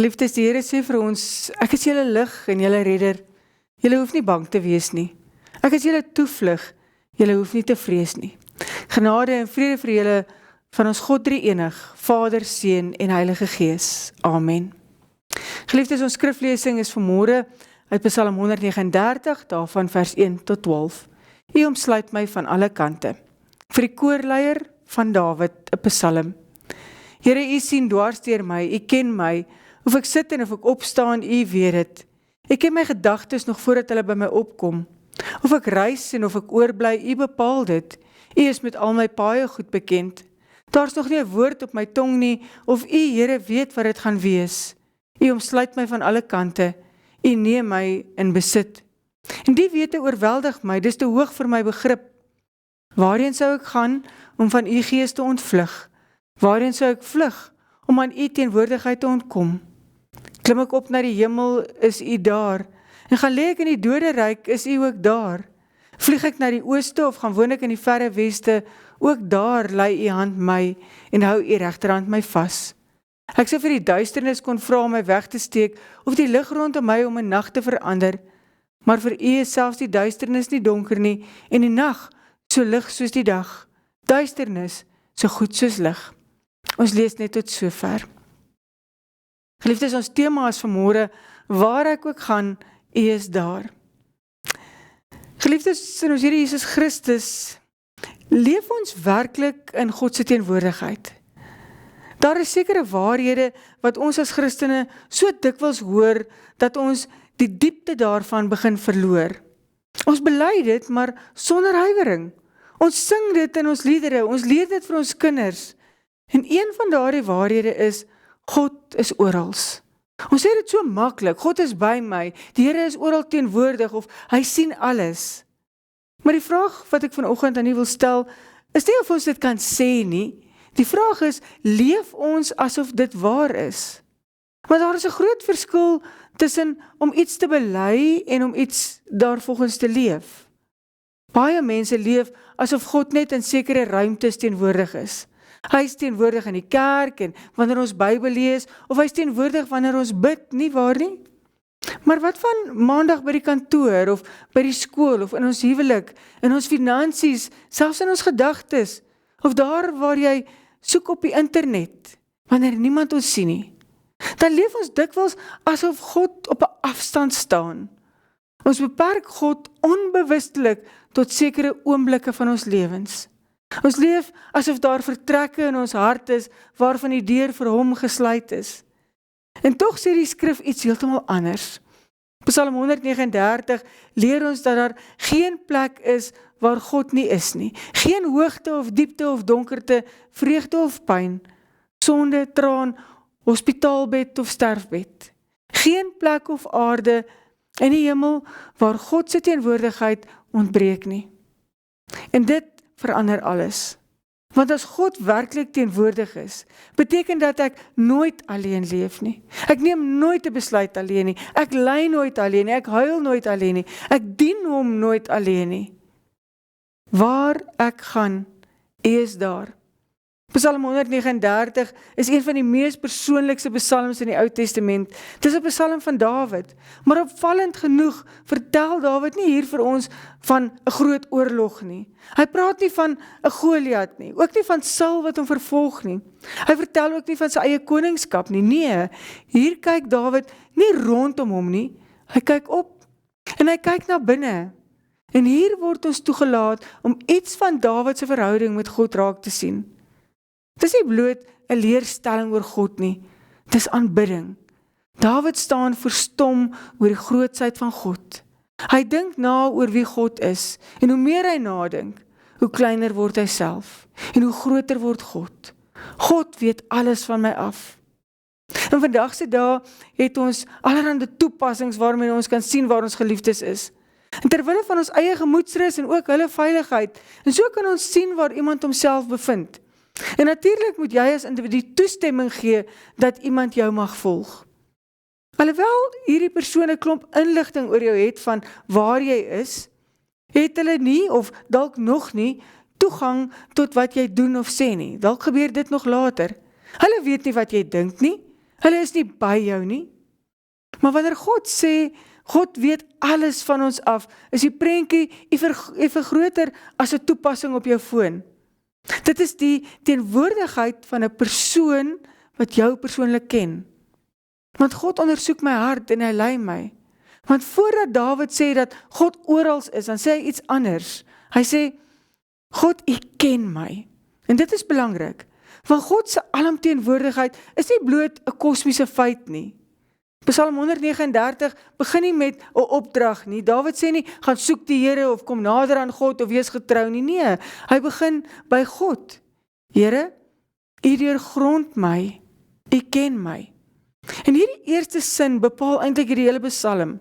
Geliefdes, die Here sê vir ons, ek is julle lig en julle redder. Julle hoef nie bang te wees nie. Ek is julle toevlug, julle hoef nie te vrees nie. Genade en vrede vir julle van ons God drie-enig, Vader, Seun en Heilige Gees. Amen. Geliefdes, ons skriflesing is vanmôre uit Psalm 139, daarvan vers 1 tot 12. U omsluit my van alle kante. Vir die koorleier van Dawid, 'n psalm. Here, u sien dwars deur my, u ken my, of ek sit en of ek opstaan, u weet dit. U ken my gedagtes nog voordat hulle by my opkom. Of ek reis en of ek oorbly, u bepaal dit. U is met al my paaie goed bekend. Daar's nog nie 'n woord op my tong nie, of u, Here, weet wat dit gaan wees. U omsluit my van alle kante, u neem my in besit. En die wete oorweldig my, dis te hoog vir my begrip. Waarheen sou ek gaan om van u gees te ontvlug? Waarheen sou ek vlug om aan u teenwoordigheid te ontkom? Klim ek op na die hemel, is u daar? En gaan lê ek in die doderyk, is u ook daar? Vlieg ek na die ooste of gaan woon ek in die verre weste, ook daar lei u hand my en hou u regterhand my vas. Ek sou vir die duisternis kon vra om my weg te steek, of die lig rondom my om 'n nag te verander. Maar vir u is selfs die duisternis nie donker nie, en die nag so lig soos die dag. Duisternis so goed soos lig. Ons lees net tot sover. Geliefdes, ons tema is vanmôre, waar ek ook gaan, u is daar. Geliefdes, in ons Here Jesus Christus, leef ons werklik in God se teenwoordigheid. Daar is sekere waarhede wat ons as Christene so dikwels hoor, dat ons die diepte daarvan begin verloor. Ons bely dit, maar sonder huiwering. Ons sing dit in ons liedere, ons leer dit vir ons kinders. En een van daardie waarhede is, God is orals. Ons sê dit so maklik, God is by my, die Here is oral teenwoordig, of hy sien alles. Maar die vraag wat ek vanoggend aan u wil stel, is nie of ons dit kan sê nie. Die vraag is, leef ons asof dit waar is? Maar daar is 'n groot verskil tussen om iets te bely en om iets daarvolgens te leef. Baie mense leef asof God net in sekere ruimtes teenwoordig is. Hy is teenwoordig in die kerk en wanneer ons Bybel lees, of hy is teenwoordig wanneer ons bid, nie waar nie? Maar wat van maandag by die kantoor, of by die skool, of in ons huwelik, in ons finansies, selfs in ons gedagtes, of daar waar jy soek op die internet, wanneer niemand ons sien nie? Dan leef ons dikwels asof God op 'n afstand staan. Ons beperk God onbewustelik tot sekere oomblikke van ons lewens. Ons leef asof daar vertrekke in ons hart is, waarvan die deur vir hom gesluit is. En tog sê die skrif iets heeltemal anders. Psalm 139 leer ons dat daar geen plek is waar God nie is nie. Geen hoogte of diepte of donkerte, vreugde of pyn, sonde, traan, hospitaalbed of sterfbed. Geen plek of aarde in die hemel waar God se teenwoordigheid ontbreek nie. En dit verander alles. Want as God werklik teenwoordig is, beteken dat ek nooit alleen leef nie. Ek neem nooit 'n besluit alleen nie. Ek ly nooit alleen nie. Ek huil nooit alleen nie. Ek dien hom nooit alleen nie. Waar ek gaan, U is daar. Psalm 139 is een van die mees persoonlikste psalms in die Ou Testament. Dit is 'n psalm van Dawid, maar opvallend genoeg vertel Dawid nie hier vir ons van 'n groot oorlog nie. Hy praat nie van 'n Goliat nie, ook nie van Saul wat hom vervolg nie. Hy vertel ook nie van sy eie koningskap nie. Nee, hier kyk Dawid nie rondom hom nie, hy kyk op en hy kyk na binne. En hier word ons toegelaat om iets van Dawid se verhouding met God raak te sien. Dit is nie bloot 'n leerstelling oor God nie, dit is aanbidding. Dawid staan verstom oor die grootsheid van God. Hy dink na oor wie God is, en hoe meer hy nadink, hoe kleiner word hy self, en hoe groter word God. God weet alles van my af. En vandag se dae het ons allerhande toepassings waarmee ons kan sien waar ons geliefdes is. En terwille van ons eie gemoedsrus en ook hulle veiligheid, en so kan ons sien waar iemand homself bevind. En natuurlik moet jy as individu toestemming gee dat iemand jou mag volg. Alhoewel hierdie persoon 'n klomp inligting oor jou het van waar jy is, het hulle nie of dalk nog nie toegang tot wat jy doen of sê nie. Dalk gebeur dit nog later. Hulle weet nie wat jy dink nie. Hulle is nie by jou nie. Maar wanneer God sê, God weet alles van ons af, is die prentjie effe groter as 'n toepassing op jou foon. Dit is die teenwoordigheid van 'n persoon wat jou persoonlik ken. Want God ondersoek my hart en hy lei my. Want voordat Dawid sê dat God oral is, dan sê hy iets anders. Hy sê, God, U ken my. En dit is belangrik, want God se alomteenwoordigheid is nie bloot 'n kosmiese feit nie. Psalm 139 begin nie met 'n opdrag nie. Dawid sê nie, gaan soek die Here of kom nader aan God of wees getrou nie. Nee, hy begin by God. Here, U deurgrond my, U ken my. En hierdie eerste sin bepaal eintlik hierdie hele Psalm.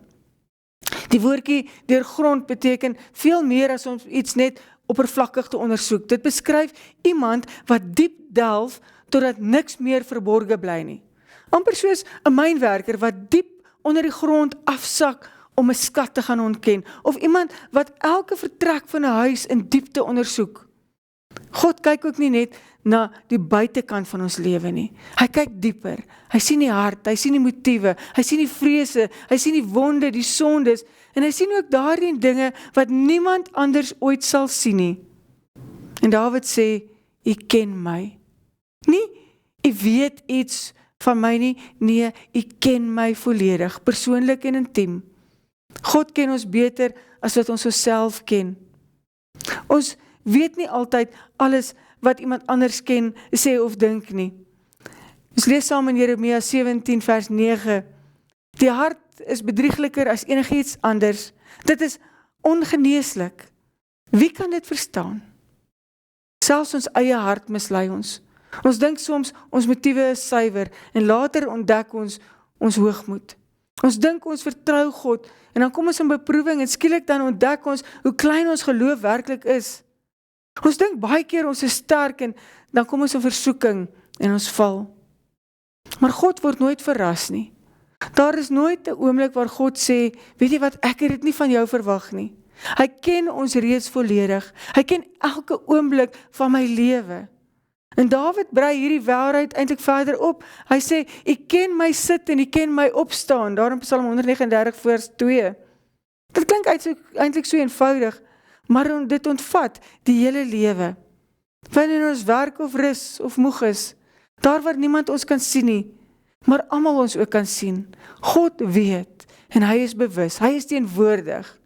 Die woordjie deurgrond beteken veel meer as om iets net oppervlakkig te ondersoek. Dit beskryf iemand wat diep delf totdat niks meer verborge bly nie. Amper soos 'n mynwerker wat diep onder die grond afsak om 'n skat te gaan ontken, of iemand wat elke vertrek van 'n huis in diepte ondersoek. God kyk ook nie net na die buitekant van ons lewe nie. Hy kyk dieper. Hy sien die hart, hy sien die motiewe, hy sien die vrese, hy sien die wonde, die sondes, en hy sien ook daardie dinge wat niemand anders ooit sal sien nie. En Dawid sê, U ken my. Nie, U weet iets van my nie, nee, U ken my volledig, persoonlik en intiem. God ken ons beter as wat ons onsself ken. Ons weet nie altyd alles wat iemand anders ken, sê of dink nie. Ons lees saam in Jeremia 17 vers 9. Die hart is bedriegliker as enigiets anders. Dit is ongeneeslik. Wie kan dit verstaan? Selfs ons eie hart mislei ons. Ons dink soms ons motiewe is suiwer en later ontdek ons hoogmoed. Ons dink ons vertrou God en dan kom ons in beproewing en skielik dan ontdek ons hoe klein ons geloof werklik is. Ons dink baie keer ons is sterk en dan kom ons in versoeking en ons val. Maar God word nooit verras nie. Daar is nooit 'n oomblik waar God sê, weet jy wat, ek het dit nie van jou verwag nie. Hy ken ons reeds volledig. Hy ken elke oomblik van my lewe. En Dawid brei hierdie waarheid eintlik verder op. Hy sê, U ken my sit en U ken my opstaan. Daar in Psalm 139 vers 2. Dit klink eintlik so eenvoudig, maar dit ontvat die hele lewe. Wanneer ons werk of rus of moeg is, daar waar niemand ons kan sien nie, maar almal ons ook kan sien. God weet en hy is bewus, hy is teenwoordig.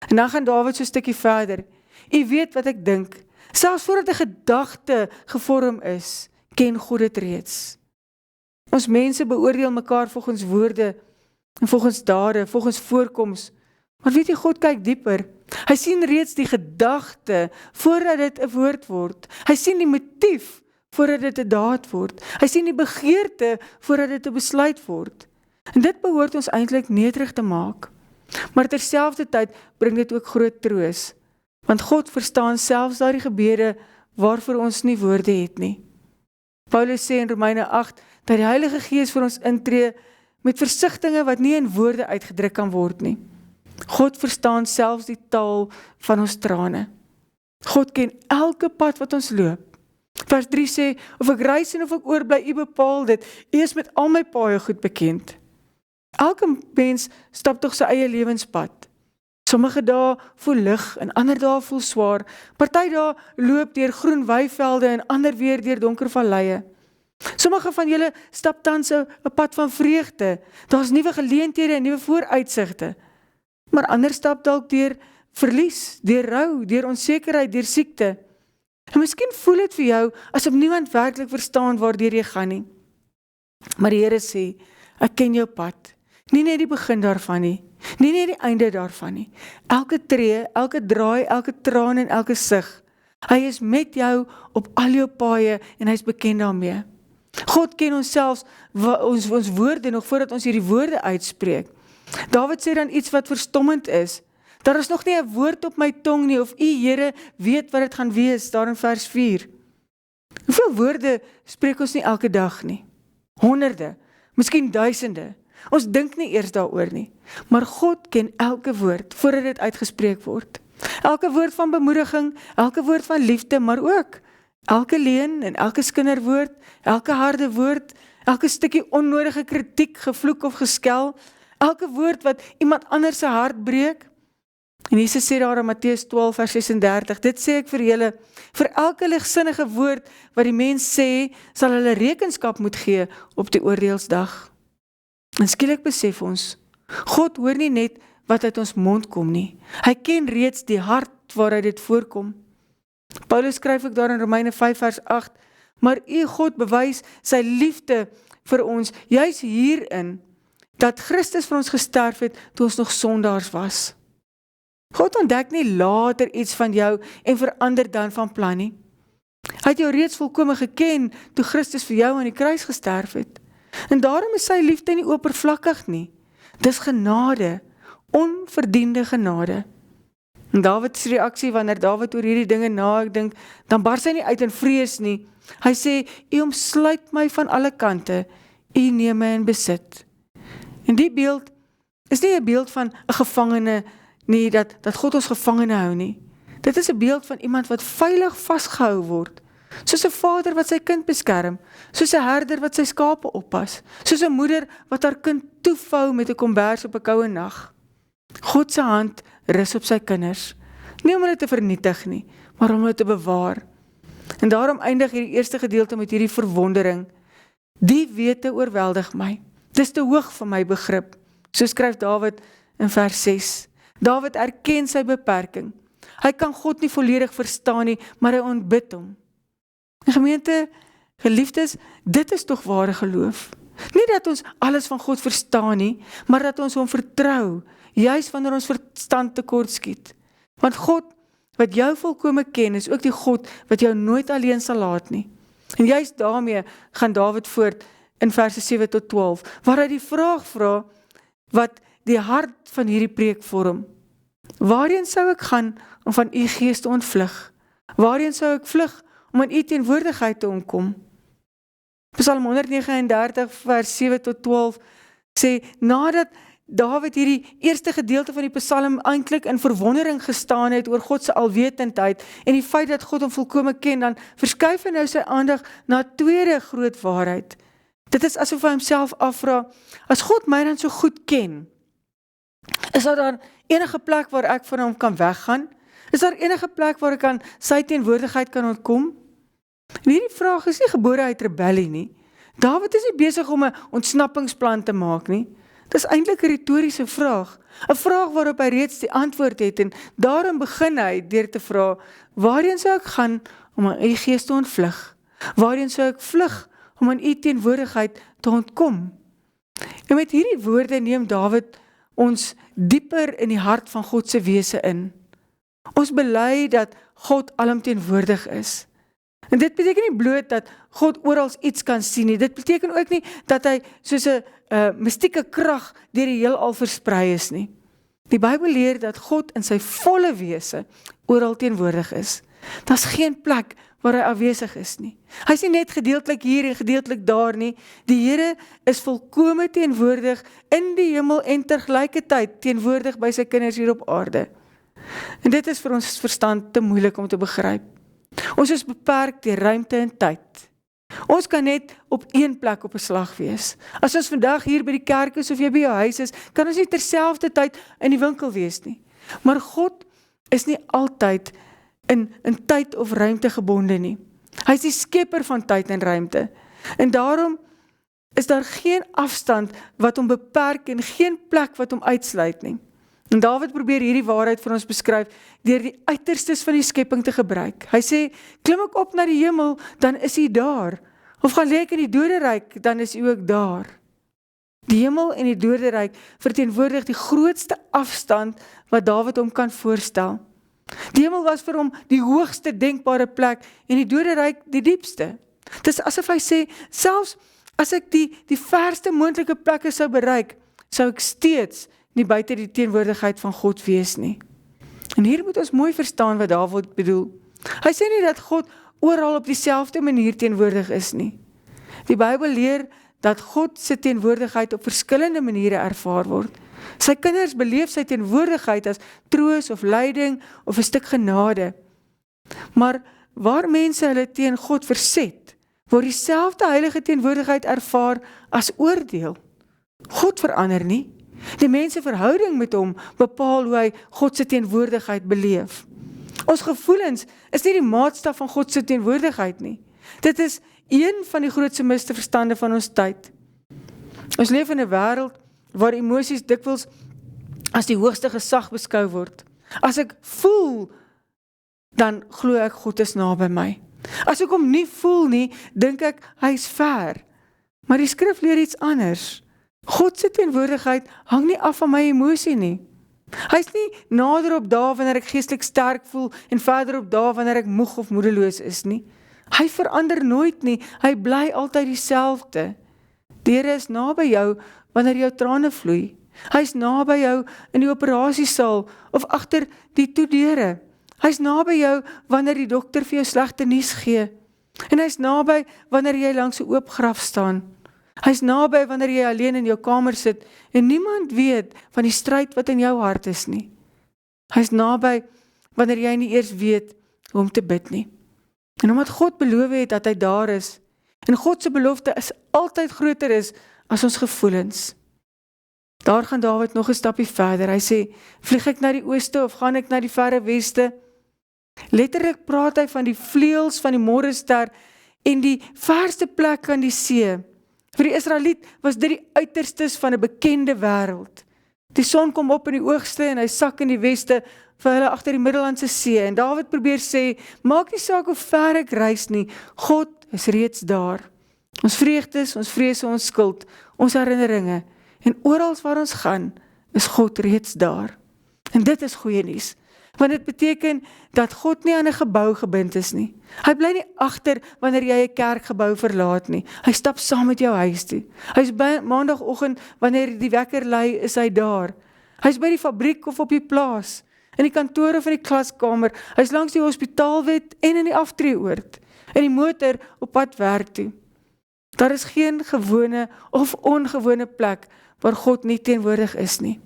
En dan gaan Dawid so 'n stukkie verder. U weet wat ek dink. Selfs voordat 'n gedagte gevorm is, ken God dit reeds. Ons mense beoordeel mekaar volgens woorde en volgens dade, volgens voorkoms. Maar weet jy, God kyk dieper. Hy sien reeds die gedagte voordat dit 'n woord word. Hy sien die motief voordat dit 'n daad word. Hy sien die begeerte voordat dit 'n besluit word. En dit behoort ons eintlik nederig te maak. Maar terselfdertyd bring dit ook groot troos. Want God verstaan selfs daardie gebede waarvoor ons nie woorde het nie. Paulus sê in Romeine 8 dat die Heilige Gees vir ons intree met versigtinge wat nie in woorde uitgedruk kan word nie. God verstaan selfs die taal van ons trane. God ken elke pad wat ons loop. Vers 3 sê, of ek reis en of ek oorbly, U bepaal dit. U is met al my paaie goed bekend. Elke mens stap tog sy eie lewenspad. Sommige dae voel lig en ander dae voel swaar. Party dae loop deur groen weivelde en ander weer deur donker valleie. Sommige van julle stap tans 'n pad van vreugde. Daar's nuwe geleenthede en nuwe vooruitsigte. Maar ander stap dalk deur verlies, deur rou, deur onsekerheid, deur siekte. En miskien voel dit vir jou asof niemand werklik verstaan waardeur jy gaan nie. Maar die Here sê, ek ken jou pad. Nie net die begin daarvan nie. Nie net die einde daarvan nie. Elke tree, elke draai, elke traan en elke sug. Hy is met jou op al jou paaie en hy is bekend daarmee. God ken ons selfs ons woorde nog voordat ons hierdie woorde uitspreek. Dawid sê dan iets wat verstommend is. Daar is nog nie 'n woord op my tong nie, of U, Here, weet wat dit gaan wees, daar in vers 4. Hoeveel woorde spreek ons nie elke dag nie? Honderde, miskien duisende. Ons dink nie eers daaroor nie. Maar God ken elke woord voordat dit uitgespreek word. Elke woord van bemoediging, elke woord van liefde, maar ook elke leuen en elke skinderwoord, elke harde woord, elke stukkie onnodige kritiek, gevloek of geskel, elke woord wat iemand anders se hart breek. En Jesus sê daar in Matteus 12 vers 36, dit sê ek vir julle, vir elke ligsinnige woord wat die mens sê, sal hulle rekenskap moet gee op die oordeelsdag. En skielik besef ons, God hoor nie net wat uit ons mond kom nie. Hy ken reeds die hart waaruit dit voorkom. Paulus skryf ook daar in Romeine 5 vers 8, maar u God bewys sy liefde vir ons, juis hierin, dat Christus vir ons gesterf het, toe ons nog sondaars was. God ontdek nie later iets van jou en verander dan van plan nie. Hy het jou reeds volkome geken, toe Christus vir jou aan die kruis gesterf het. En daarom is sy liefde nie oppervlakkig nie. Dis genade, onverdiende genade. En Dawid se reaksie, wanneer Dawid oor hierdie dinge nadink, dan bars hy nie uit in vrees nie. Hy sê, u omsluit my van alle kante, u neem my in besit. En die beeld is nie 'n beeld van 'n gevangene nie, dat God ons gevangene hou nie. Dit is 'n beeld van iemand wat veilig vasgehou word, soos 'n vader wat sy kind beskerm, soos 'n herder wat sy skape oppas, soos 'n moeder wat haar kind toevou met 'n kombers op 'n koue nag. God se hand rus op sy kinders, nie om hulle te vernietig nie, maar om hulle te bewaar. En daarom eindig hierdie eerste gedeelte met hierdie verwondering. Die wete oorweldig my. Dis te hoog vir my begrip. So skryf Dawid in vers 6. Dawid erken sy beperking. Hy kan God nie volledig verstaan nie, maar hy ontbid hom. En gemeente, geliefdes, dit is tog ware geloof. Nie dat ons alles van God verstaan nie, maar dat ons hom vertrou, juis wanneer ons verstand tekort skiet. Want God, wat jou volkome ken, is ook die God wat jou nooit alleen sal laat nie. En juist daarmee gaan Dawid voort in verse 7 tot 12, waar hy die vraag vra, wat die hart van hierdie preek vorm. Waarheen sou ek gaan om van u gees te ontvlug? Waarheen sou ek vlug om aan u teenwoordigheid te ontkom? Psalm 139 vers 7 tot 12 sê, nadat Dawid hierdie eerste gedeelte van die Psalm eintlik in verwondering gestaan het oor God se alwetendheid en die feit dat God hom volkome ken, dan verskuif hy nou sy aandag na 'n tweede groot waarheid. Dit is asof hy homself afvra, as God my dan so goed ken, is daar enige plek waar ek van hom kan weggaan? Is daar enige plek waar ek aan sy teenwoordigheid kan ontkom? En hierdie vraag is nie gebore uit rebellie nie. Dawid is nie besig om 'n ontsnappingsplan te maak nie. Dit is eintlik 'n retoriese vraag. 'n Vraag waarop hy reeds die antwoord het en daarom begin hy deur te vra, waarheen sou ek gaan om aan u gees te ontvlug? Waarheen sou ek vlug om aan u teenwoordigheid te ontkom? En met hierdie woorde neem Dawid ons dieper in die hart van God se wese in. Ons bely dat God alomteenwoordig is. En dit beteken nie bloot dat God oral iets kan sien nie. Dit beteken ook nie dat hy soos 'n mystieke krag deur die heelal versprei is nie. Die Bybel leer dat God in sy volle wese oral teenwoordig is. Daar's geen plek waar hy afwesig is nie. Hy's nie net gedeeltelik hier en gedeeltelik daar nie. Die Here is volkome teenwoordig in die hemel en tergelykertyd teenwoordig by sy kinders hier op aarde. En dit is vir ons verstand te moeilik om te begryp. Ons is beperk deur ruimte en tyd. Ons kan net op een plek op 'n slag wees. As ons vandag hier by die kerk is of jy by jou huis is, kan ons nie terselfdertyd in die winkel wees nie. Maar God is nie altyd in tyd of ruimte gebonde nie. Hy is die skepper van tyd en ruimte. En daarom is daar geen afstand wat hom beperk en geen plek wat hom uitsluit nie. En Dawid probeer hierdie waarheid vir ons beskryf deur die uiterstes van die skepping te gebruik. Hy sê, klim ek op na die hemel, dan is hy daar. Of gaan lê ek in die doderyk, dan is hy ook daar. Die hemel en die doderyk verteenwoordig die grootste afstand wat Dawid hom kan voorstel. Die hemel was vir hom die hoogste denkbare plek en die doderyk die diepste. Dit is asof hy sê, selfs as ek die verste moontlike plekke sou bereik, sou ek steeds nie buite die teenwoordigheid van God wees nie. En hier moet ons mooi verstaan wat Dawid bedoel. Hy sê nie dat God oral op dieselfde manier teenwoordig is nie. Die Bybel leer dat God se teenwoordigheid op verskillende maniere ervaar word. Sy kinders beleef sy teenwoordigheid as troos of leiding of 'n stuk genade. Maar waar mense hulle teen God verset, word dieselfde heilige teenwoordigheid ervaar as oordeel. God verander nie. Die mens se verhouding met hom bepaal hoe hy God se teenwoordigheid beleef. Ons gevoelens is nie die maatstaf van God se teenwoordigheid nie. Dit is een van die grootste misverstande van ons tyd. Ons leef in 'n wêreld waar emosies dikwels as die hoogste gesag beskou word. As ek voel, dan glo ek God is naby my. As ek hom nie voel nie, dink ek hy is ver. Maar die skrif leer iets anders. God se teenwoordigheid hang nie af van my emosie nie. Hy is nie nader op dae wanneer ek geestelik sterk voel en verder op dae wanneer ek moeg of moedeloos is nie. Hy verander nooit nie, hy bly altyd dieselfde. Die Here is naby jou wanneer jou trane vloei. Hy is naby jou in die operasiesaal of agter die toedeure. Hy is naby jou wanneer die dokter vir jou slegte nuus gee. En hy is naby wanneer jy langs 'n oop graf staan. Hy is naby wanneer jy alleen in jou kamer sit en niemand weet van die stryd wat in jou hart is nie. Hy is naby wanneer jy nie eers weet hoe om te bid nie. En omdat God beloof het dat hy daar is, en God se belofte is altyd groter is as ons gevoelens. Daar gaan Dawid nog 'n stapie verder. Hy sê, vlieg ek na die ooste of gaan ek na die verre weste? Letterlik praat hy van die vleuels van die môrester en die verste plek aan die see. Vir die Israeliet was dit die uiterstes van 'n bekende wêreld. Die son kom op in die oogste en hy sak in die weste vir hulle agter die Middellandse See. En Dawid probeer sê, maak nie saak hoe ver ek reis nie, God is reeds daar. Ons vreugdes, ons vrese, ons skuld, ons herinneringe, en oral waar ons gaan, is God reeds daar. En dit is goeie nuus, want dit beteken dat God nie aan 'n gebou gebind is nie. Hy bly nie agter wanneer jy 'n kerkgebou verlaat nie. Hy stap saam met jou huis toe. Hy is by maandagooggend wanneer die wekker lui, is hy daar. Hy is by die fabriek of op die plaas, in die kantore van die klaskamer, hy is langs die hospitaalwet en in die aftreeoord, in die motor op pad werk toe. Daar is geen gewone of ongewone plek waar God nie teenwoordig is nie.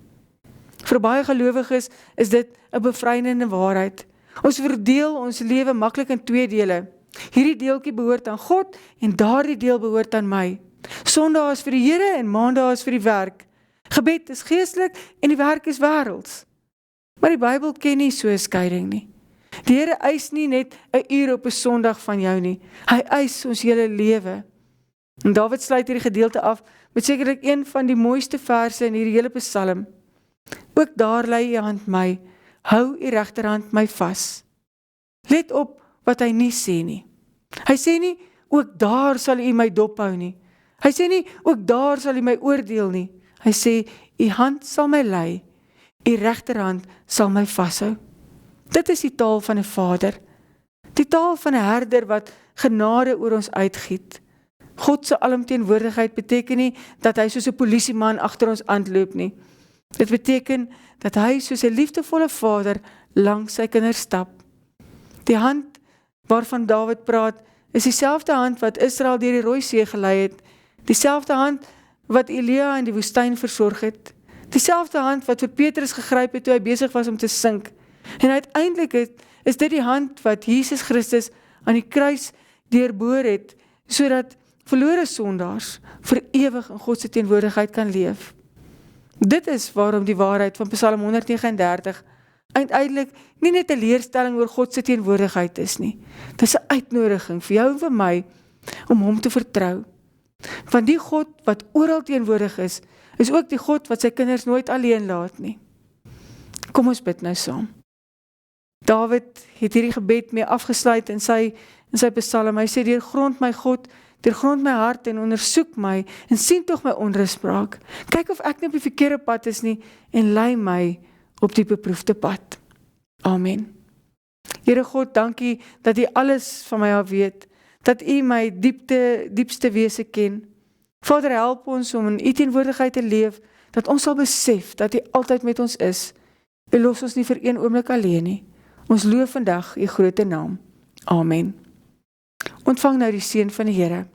Vir baie gelowiges is dit 'n bevrydende waarheid. Ons verdeel ons lewe maklik in 2 dele. Hierdie deeltjie behoort aan God en daardie deel behoort aan my. Sondag is vir die Here en Maandag is vir die werk. Gebed is geestelik en die werk is wêrelds. Maar die Bybel ken nie so 'n skeiding nie. Die Here eis nie net 'n uur op 'n Sondag van jou nie. Hy eis ons hele lewe. En Dawid sluit hierdie gedeelte af met sekerlik een van die mooiste verse in hierdie hele Psalm. Ook daar lê u hand my, hou u regterhand my vas. Let op wat hy nie sê nie. Hy sê nie, ook daar sal u my dophou nie. Hy sê nie, ook daar sal u my oordeel nie. Hy sê, u hand sal my lei, u regterhand sal my vashou. Dit is die taal van 'n vader. Die taal van 'n herder wat genade oor ons uitgiet. God se alomteenwoordigheid beteken nie dat hy soos 'n polisieman agter ons aanloop nie. Dit beteken dat hy soos 'n liefdevolle vader langs sy kinders stap. Die hand waarvan Dawid praat, is dieselfde hand wat Israel deur die Rooi See gelei het, dieselfde hand wat Elia in die woestyn versorg het, dieselfde hand wat vir Petrus gegryp het toe hy besig was om te sink. En uiteindelik is dit die hand wat Jesus Christus aan die kruis deurboor het, sodat verlore sondaars vir ewig in God se teenwoordigheid kan leef. Dit is waarom die waarheid van Psalm 139 uiteindelik nie net 'n leerstelling oor God se teenwoordigheid is nie. Dit is 'n uitnodiging vir jou en vir my om hom te vertrou. Want die God wat oral teenwoordig is ook die God wat sy kinders nooit alleen laat nie. Kom ons bid nou saam. Dawid het hierdie gebed mee afgesluit in sy Psalm. Hy sê, deurgrond my God, deurgrond my hart en ondersoek my en sien tog my onruspraak. Kyk of ek nie op die verkeerde pad is nie en lei my op die beproefde pad. Amen. Here God, dankie dat U alles van my af weet, dat U my diepste wese ken. Vader, help ons om in U teenwoordigheid te leef, dat ons sal besef dat U altyd met ons is. U los ons nie vir een oomblik alleen nie. Ons loof vandag U grote naam. Amen. Ontvang nou die seën van die Here.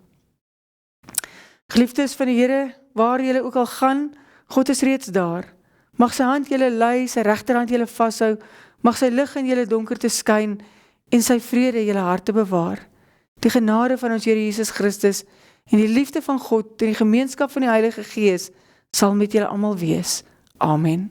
Geliefdes van die Here, waar julle ook al gaan, God is reeds daar. Mag sy hand julle lei, sy regterhand julle vashou, mag sy lig in julle donkerte skyn en sy vrede julle harte bewaar. Die genade van ons Here Jesus Christus en die liefde van God en die gemeenskap van die Heilige Gees sal met julle almal wees. Amen.